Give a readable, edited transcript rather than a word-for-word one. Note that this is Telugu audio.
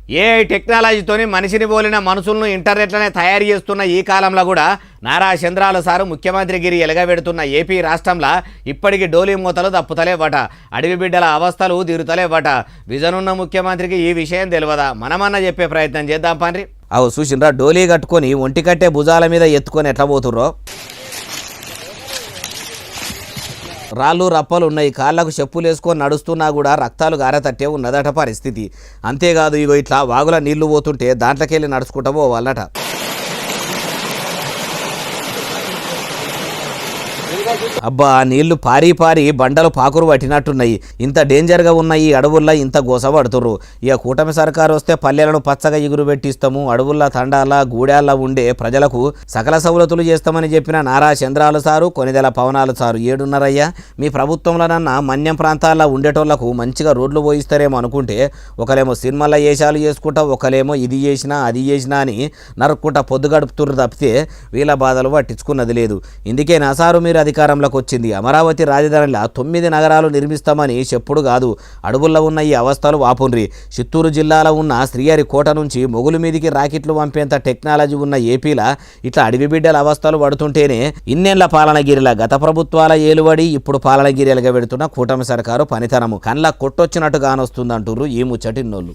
ఏఐ టెక్నాలజీతోని మనిషిని పోలిన మనుషులను ఇంటర్నెట్లనే తయారు చేస్తున్న ఈ కాలంలో కూడా నారా చంద్రాల సారు ముఖ్యమంత్రిగిరి ఎలగబెడుతున్న ఏపీ రాష్ట్రంలో ఇప్పటికీ డోలీ మూతలు తప్పుతలేవట. అడవి బిడ్డల అవస్థలు తీరుతలేవట. విజనున్న ముఖ్యమంత్రికి ఈ విషయం తెలియదా? మనమన్నా చెప్పే ప్రయత్నం చేద్దాం పండ్రి. అవు చూసిండ్రా, డోలీ కట్టుకొని ఒంటికట్టే భుజాల మీద ఎత్తుకొని ఎట్లా పోతుర్రో. రాళ్ళు రప్పలు ఉన్నాయి, కాళ్ళకు చెప్పులు వేసుకొని నడుస్తున్నా కూడా రక్తాలు గారతట్టే ఉన్నదట పరిస్థితి. అంతేకాదు, ఇగో ఇట్లా వాగుల నీళ్లు పోతుంటే దాంట్లోకెళ్ళి నడుచుకుంటూ పోవాలట. అబ్బా, నీళ్లు పారి పారి బండలు పాకురు పట్టినట్టున్నాయి. ఇంత డేంజర్గా ఉన్న ఈ అడవుల్లో ఇంత గోసపడుతుర్రు. ఇక కూటమి సర్కారు వస్తే పల్లెలను పచ్చగా ఎగురు పెట్టిస్తాము, అడవుల్లో తండాల గూడాల ఉండే ప్రజలకు సకల సౌలతులు చేస్తామని చెప్పిన నారా చంద్రాలు సారు, కొనిదెల పవనాలు సారు ఏడున్నారయ్యా? మీ ప్రభుత్వంలోనన్నా మన్యం ప్రాంతాల్లో ఉండేటోళ్లకు మంచిగా రోడ్లు పోయిస్తారేమో అనుకుంటే, ఒకలేమో సినిమాల్లో వేషాలు చేసుకుంటా, ఒకలేమో ఇది చేసినా అది చేసినా అని నరుక్కుంటా పొద్దు గడుపుతుర్రు తప్పితే వీళ్ళ బాధలు పట్టించుకున్నది లేదు. ఇందుకే నా సారు మీరు అధికారంలోకి వచ్చింది. అమరావతి రాజధానిలో 9 నగరాలు నిర్మిస్తామని చెప్పుడు కాదు, అడవుల్లో ఉన్న ఈ అవస్థలు వాపుండ్రి. చిత్తూరు జిల్లాలో ఉన్న శ్రీహరి కోట నుంచి మొగులు మీదికి రాకెట్లు పంపేంత టెక్నాలజీ ఉన్న ఏపీలా ఇట్లా అడవి బిడ్డల అవస్థలు పడుతుంటేనే ఇన్నేళ్ల పాలనగిరిలా గత ప్రభుత్వాల ఏలుబడి ఇప్పుడు పాలనగిరి ఎలగబెడుతున్న కూటమి సర్కారు పనితనము కళ్ళ కొట్టొచ్చినట్టు కానొస్తుందంటుర్రు ఈ ముచ్చటిన్నోళ్ళు.